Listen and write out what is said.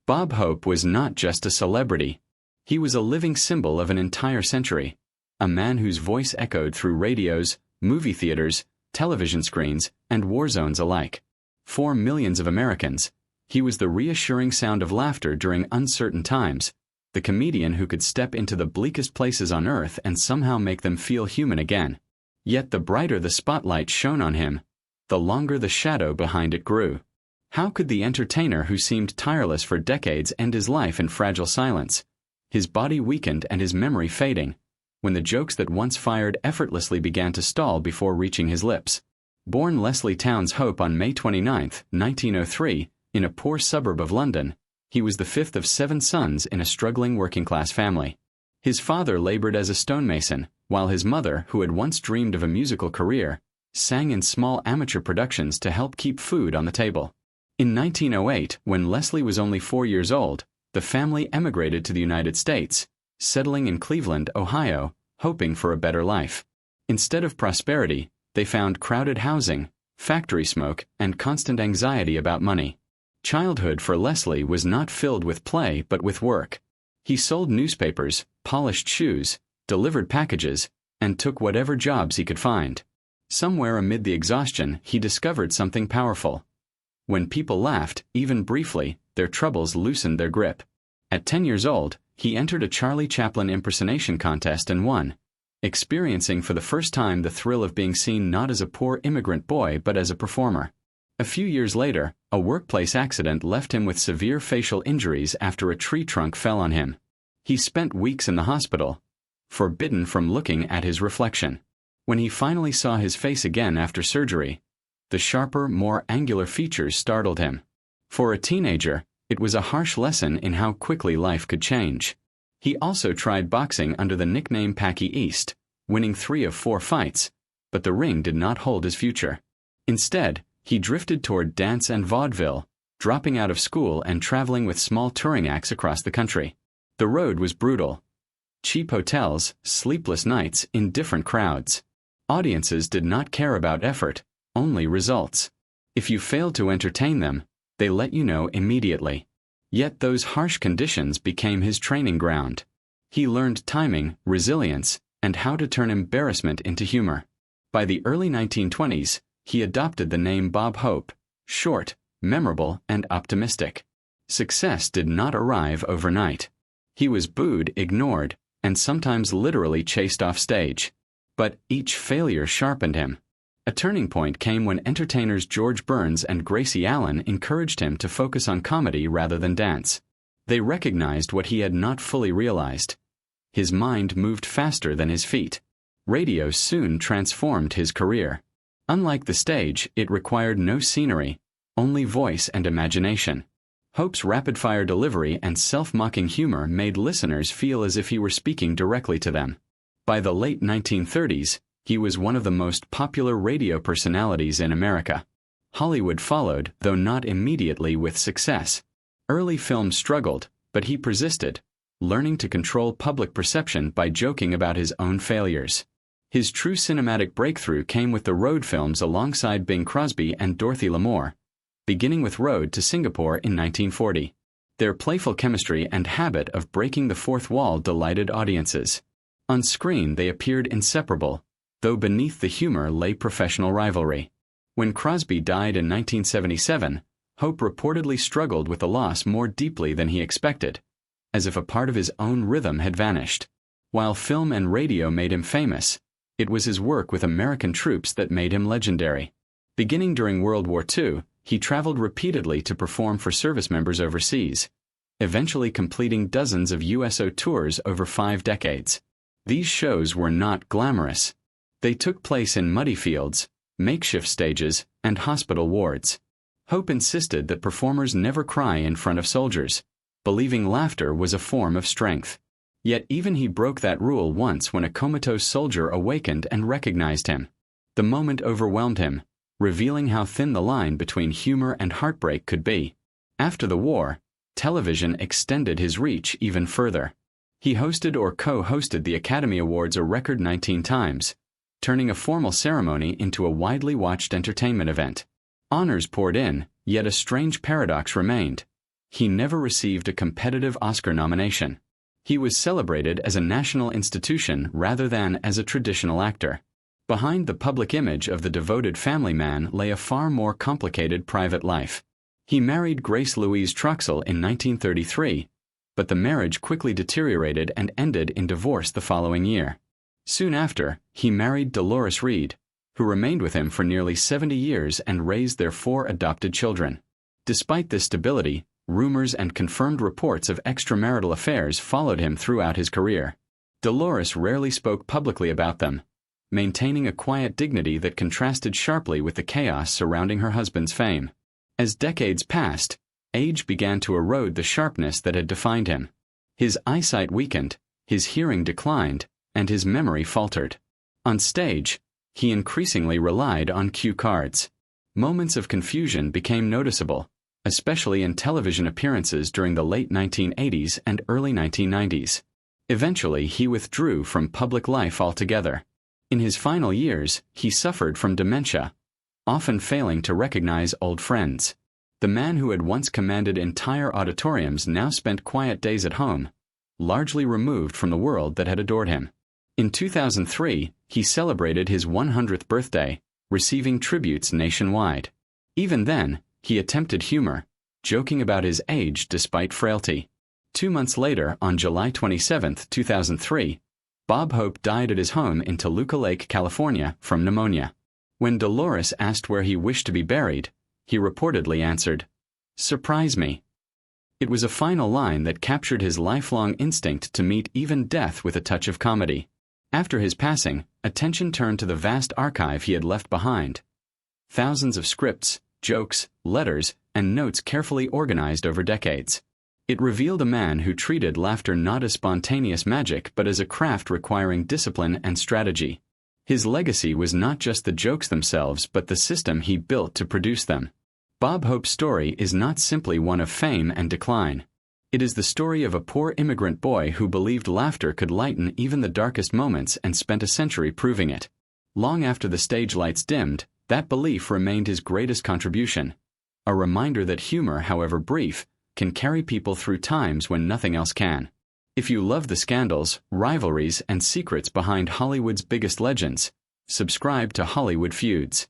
Bob Hope was not just a celebrity. He was a living symbol of an entire century, a man whose voice echoed through radios, movie theaters, television screens, and war zones alike. For millions of Americans, he was the reassuring sound of laughter during uncertain times, the comedian who could step into the bleakest places on earth and somehow make them feel human again. Yet the brighter the spotlight shone on him, the longer the shadow behind it grew. How could the entertainer who seemed tireless for decades end his life in fragile silence, his body weakened and his memory fading, when the jokes that once fired effortlessly began to stall before reaching his lips? Born Leslie Towns Hope on May 29, 1903, in a poor suburb of London, he was the fifth of 7 sons in a struggling working-class family. His father labored as a stonemason, while his mother, who had once dreamed of a musical career, sang in small amateur productions to help keep food on the table. In 1908, when Leslie was only 4 years old, the family emigrated to the United States, settling in Cleveland, Ohio, hoping for a better life. Instead of prosperity, they found crowded housing, factory smoke, and constant anxiety about money. Childhood for Leslie was not filled with play but with work. He sold newspapers, polished shoes, delivered packages, and took whatever jobs he could find. Somewhere amid the exhaustion, he discovered something powerful. When people laughed, even briefly, their troubles loosened their grip. At 10 years old, he entered a Charlie Chaplin impersonation contest and won, experiencing for the first time the thrill of being seen not as a poor immigrant boy but as a performer. A few years later, a workplace accident left him with severe facial injuries after a tree trunk fell on him. He spent weeks in the hospital, forbidden from looking at his reflection. When he finally saw his face again after surgery, the sharper, more angular features startled him. For a teenager, it was a harsh lesson in how quickly life could change. He also tried boxing under the nickname Packy East, winning 3 of 4 fights, but the ring did not hold his future. Instead, he drifted toward dance and vaudeville, dropping out of school and traveling with small touring acts across the country. The road was brutal. Cheap hotels, sleepless nights, indifferent crowds. Audiences did not care about effort, only results. If you failed to entertain them, they let you know immediately. Yet those harsh conditions became his training ground. He learned timing, resilience, and how to turn embarrassment into humor. By the early 1920s, he adopted the name Bob Hope, short, memorable, and optimistic. Success did not arrive overnight. He was booed, ignored, and sometimes literally chased off stage. But each failure sharpened him. A turning point came when entertainers George Burns and Gracie Allen encouraged him to focus on comedy rather than dance. They recognized what he had not fully realized. His mind moved faster than his feet. Radio soon transformed his career. Unlike the stage, it required no scenery, only voice and imagination. Hope's rapid-fire delivery and self-mocking humor made listeners feel as if he were speaking directly to them. By the late 1930s, he was one of the most popular radio personalities in America. Hollywood followed, though not immediately with success. Early films struggled, but he persisted, learning to control public perception by joking about his own failures. His true cinematic breakthrough came with the Road films alongside Bing Crosby and Dorothy Lamour, beginning with Road to Singapore in 1940. Their playful chemistry and habit of breaking the fourth wall delighted audiences. On screen they appeared inseparable, though beneath the humor lay professional rivalry. When Crosby died in 1977, Hope reportedly struggled with the loss more deeply than he expected, as if a part of his own rhythm had vanished. While film and radio made him famous, it was his work with American troops that made him legendary. Beginning during World War II, he traveled repeatedly to perform for service members overseas, eventually completing dozens of USO tours over 5 decades. These shows were not glamorous. They took place in muddy fields, makeshift stages, and hospital wards. Hope insisted that performers never cry in front of soldiers, believing laughter was a form of strength. Yet even he broke that rule once when a comatose soldier awakened and recognized him. The moment overwhelmed him, revealing how thin the line between humor and heartbreak could be. After the war, television extended his reach even further. He hosted or co-hosted the Academy Awards a record 19 times, turning a formal ceremony into a widely watched entertainment event. Honors poured in, yet a strange paradox remained. he never received a competitive Oscar nomination. He was celebrated as a national institution rather than as a traditional actor. Behind the public image of the devoted family man lay a far more complicated private life. He married Grace Louise Troxell in 1933, but the marriage quickly deteriorated and ended in divorce the following year. Soon after, he married Dolores Reed, who remained with him for nearly 70 years and raised their 4 adopted children. Despite this stability, rumors and confirmed reports of extramarital affairs followed him throughout his career. Dolores rarely spoke publicly about them, maintaining a quiet dignity that contrasted sharply with the chaos surrounding her husband's fame. As decades passed, age began to erode the sharpness that had defined him. His eyesight weakened, his hearing declined, and his memory faltered. On stage, he increasingly relied on cue cards. Moments of confusion became noticeable, especially in television appearances during the late 1980s and early 1990s. Eventually, he withdrew from public life altogether. In his final years, he suffered from dementia, often failing to recognize old friends. The man who had once commanded entire auditoriums now spent quiet days at home, largely removed from the world that had adored him. In 2003, he celebrated his 100th birthday, receiving tributes nationwide. Even then, he attempted humor, joking about his age despite frailty. 2 months later, on July 27, 2003, Bob Hope died at his home in Toluca Lake, California, from pneumonia. When Dolores asked where he wished to be buried, he reportedly answered, "Surprise me." It was a final line that captured his lifelong instinct to meet even death with a touch of comedy. After his passing, attention turned to the vast archive he had left behind. Thousands of scripts, jokes, letters, and notes carefully organized over decades. It revealed a man who treated laughter not as spontaneous magic but as a craft requiring discipline and strategy. His legacy was not just the jokes themselves but the system he built to produce them. Bob Hope's story is not simply one of fame and decline. It is the story of a poor immigrant boy who believed laughter could lighten even the darkest moments and spent a century proving it. Long after the stage lights dimmed, that belief remained his greatest contribution. A reminder that humor, however brief, can carry people through times when nothing else can. If you love the scandals, rivalries, and secrets behind Hollywood's biggest legends, subscribe to Hollywood Feuds.